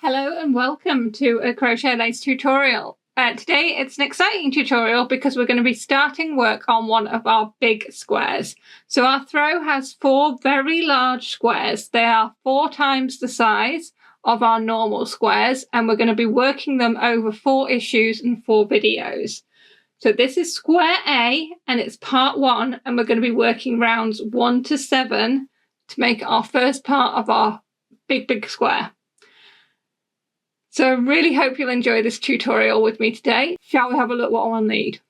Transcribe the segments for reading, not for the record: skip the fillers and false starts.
Hello and welcome to a crochet lace tutorial. Today it's an exciting tutorial because we're going to be starting work on one of our big squares. So our throw has 4 very large squares. They are 4 times the size of our normal squares, and we're going to be working them over 4 issues and 4 videos. So this is square A and it's part 1, and we're going to be working rounds 1 to 7 to make our first part of our big square. So I really hope you'll enjoy this tutorial with me today. Shall we have a look what we'll need?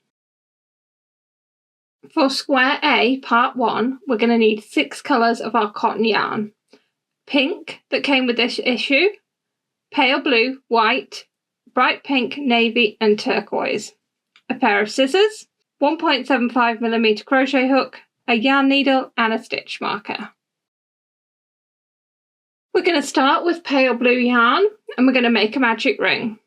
For square A, part 1, we're going to need 6 colours of our cotton yarn. Pink, that came with this issue, pale blue, white, bright pink, navy and turquoise. A pair of scissors, 1.75mm crochet hook, a yarn needle and a stitch marker. We're going to start with pale blue yarn and we're going to make a magic ring.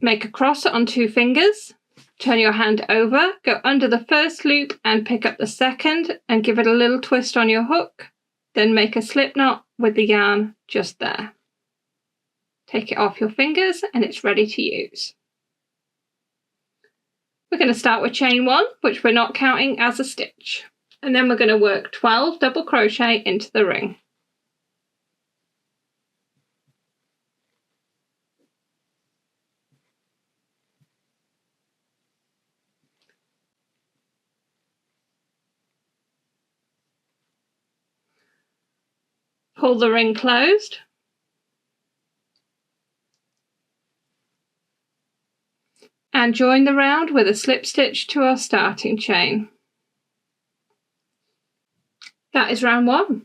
Make a cross on 2 fingers, turn your hand over, go under the first loop and pick up the second and give it a little twist on your hook, then make a slip knot with the yarn just there. Take it off your fingers and it's ready to use. We're going to start with chain 1, which we're not counting as a stitch, and then we're going to work 12 double crochet into the ring. Pull the ring closed and join the round with a slip stitch to our starting chain. That is round 1.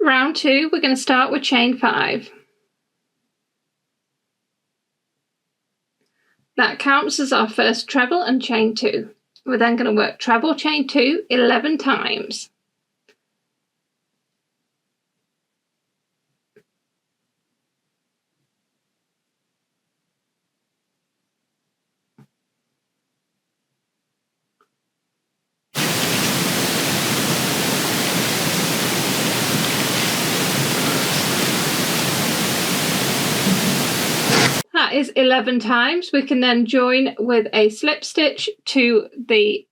Round 2, we're going to start with chain 5. That counts as our first treble and chain 2. We're then going to work treble, chain 2 11 times. That is 11 times. We can then join with a slip stitch to the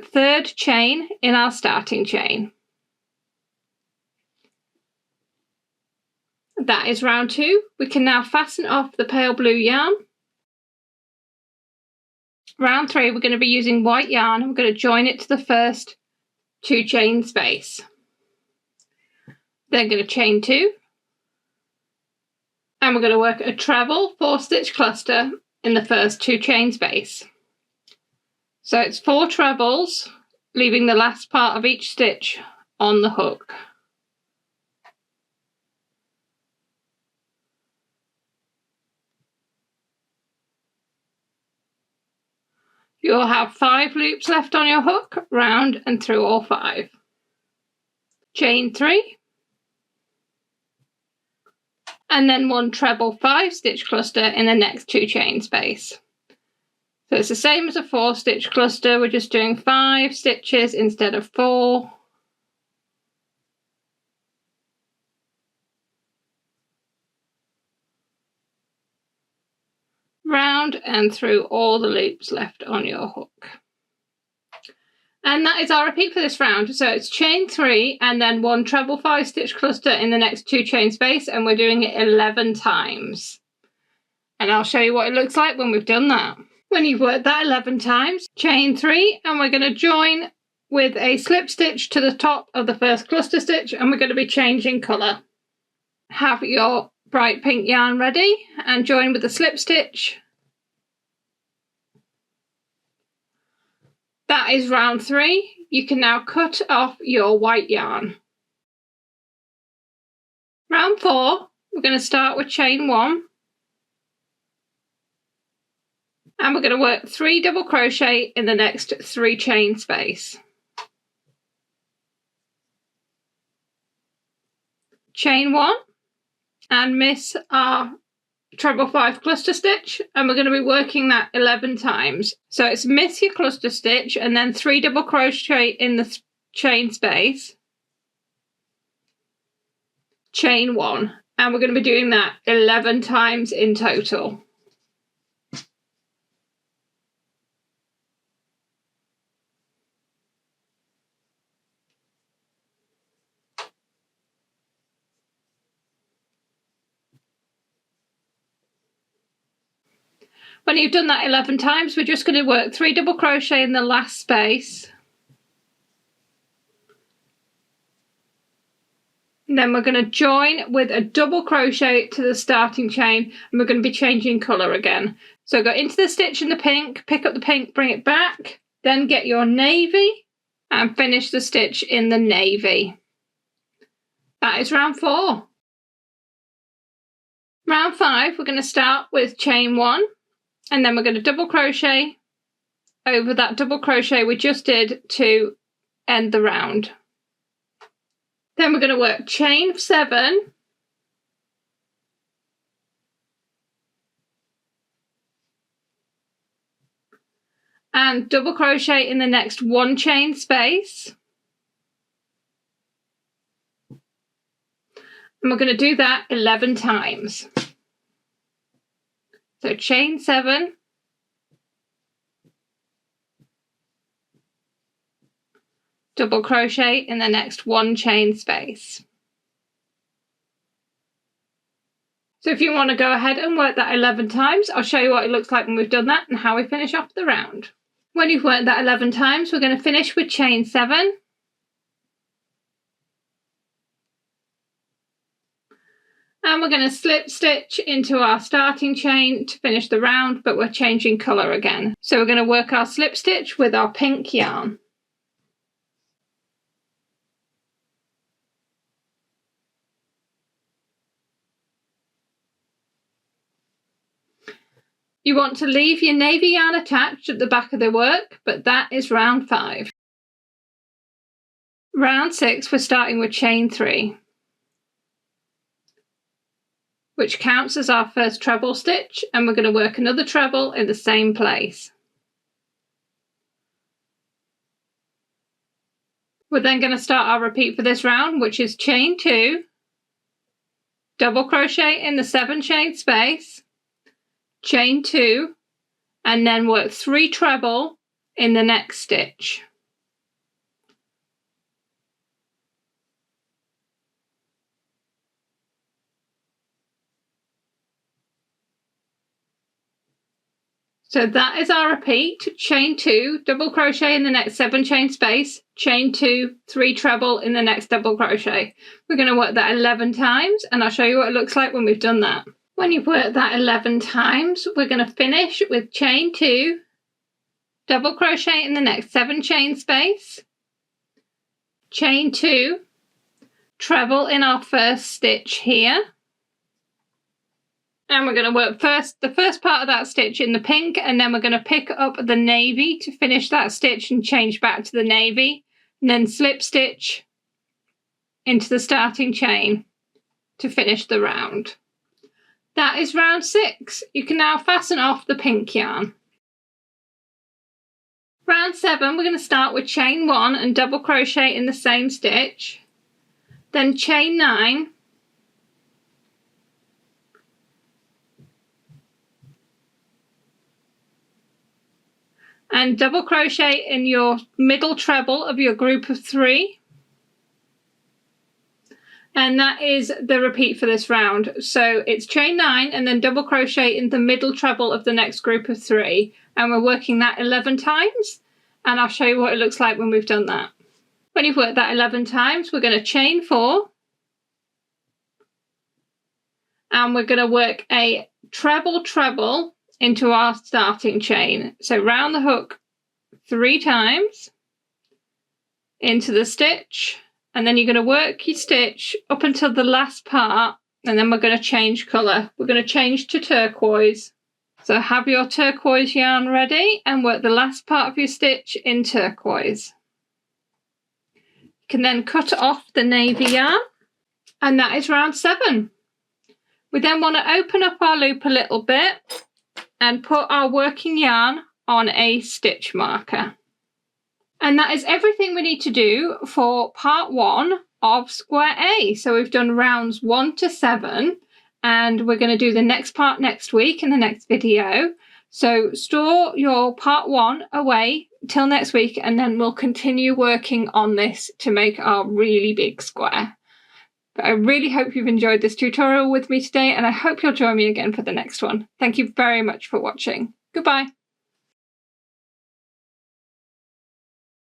3rd chain in our starting chain. That is round 2. We can now fasten off the pale blue yarn. Round 3, we're going to be using white yarn. We're going to join it to the first 2 chain space. Then going to chain 2. And we're going to work a treble 4-stitch cluster in the first 2 chain space. So it's 4 trebles, leaving the last part of each stitch on the hook. You'll have 5 loops left on your hook, round and through all 5. Chain 3. And then 1 treble 5-stitch cluster in the next 2 chain space. So it's the same as a 4-stitch cluster, we're just doing 5 stitches instead of 4. Round and through all the loops left on your hook. And that is our repeat for this round. So it's chain 3 and then 1 treble 5-stitch cluster in the next 2 chain space, and we're doing it 11 times. And I'll show you what it looks like when we've done that. When you've worked that 11 times, chain 3, and we're going to join with a slip stitch to the top of the first cluster stitch, and we're going to be changing colour. Have your bright pink yarn ready and join with a slip stitch. That is round 3. You can now cut off your white yarn. Round 4, we're going to start with chain 1. And we're going to work 3 double crochet in the next 3 chain space. Chain 1 and miss our treble 5 cluster stitch, and we're going to be working that 11 times. So it's miss your cluster stitch and then 3 double crochet in the chain space, chain 1, And we're going to be doing that 11 times in total. When you've done that 11 times, we're just going to work 3 double crochet in the last space. And then we're going to join with a double crochet to the starting chain, and we're going to be changing colour again. So go into the stitch in the pink, pick up the pink, bring it back, then get your navy and finish the stitch in the navy. That is round 4. Round 5, we're going to start with chain 1, and then we're going to double crochet over that double crochet we just did to end the round. Then we're going to work chain 7 and double crochet in the next 1 chain space. And we're going to do that 11 times. So chain 7, double crochet in the next 1 chain space. So if you want to go ahead and work that 11 times, I'll show you what it looks like when we've done that and how we finish off the round. When you've worked that 11 times, we're going to finish with chain 7. And we're going to slip stitch into our starting chain to finish the round, but we're changing colour again. So we're going to work our slip stitch with our pink yarn. You want to leave your navy yarn attached at the back of the work, but that is round 5. Round 6, we're starting with chain 3. Which counts as our first treble stitch, and we're going to work another treble in the same place. We're then going to start our repeat for this round, which is chain 2, double crochet in the 7 chain space, chain 2, and then work 3 treble in the next stitch. So that is our repeat, chain 2, double crochet in the next 7 chain space, chain 2, 3 treble in the next double crochet. We're going to work that 11 times, and I'll show you what it looks like when we've done that. When you've worked that 11 times, we're going to finish with chain 2, double crochet in the next 7 chain space, chain 2, treble in our first stitch here. And we're going to work the first part of that stitch in the pink, and then we're going to pick up the navy to finish that stitch and change back to the navy, and then slip stitch into the starting chain to finish the round. That is round 6. You can now fasten off the pink yarn. Round 7, we're going to start with chain 1 and double crochet in the same stitch, then chain 9, and double crochet in your middle treble of your group of 3. And that is the repeat for this round. So it's chain 9 and then double crochet in the middle treble of the next group of 3. And we're working that 11 times. And I'll show you what it looks like when we've done that. When you've worked that 11 times, we're going to chain 4. And we're going to work a treble into our starting chain. So round the hook 3 times into the stitch, and then you're going to work your stitch up until the last part, and then we're going to change colour. We're going to change to turquoise. So have your turquoise yarn ready and work the last part of your stitch in turquoise. You can then cut off the navy yarn, and that is round 7. We then want to open up our loop a little bit and put our working yarn on a stitch marker. And that is everything we need to do for part 1 of square A. So we've done rounds 1 to 7, and we're going to do the next part next week in the next video. So store your part 1 away till next week, and then we'll continue working on this to make our really big square. But I really hope you've enjoyed this tutorial with me today, and I hope you'll join me again for the next one. Thank you very much for watching. Goodbye.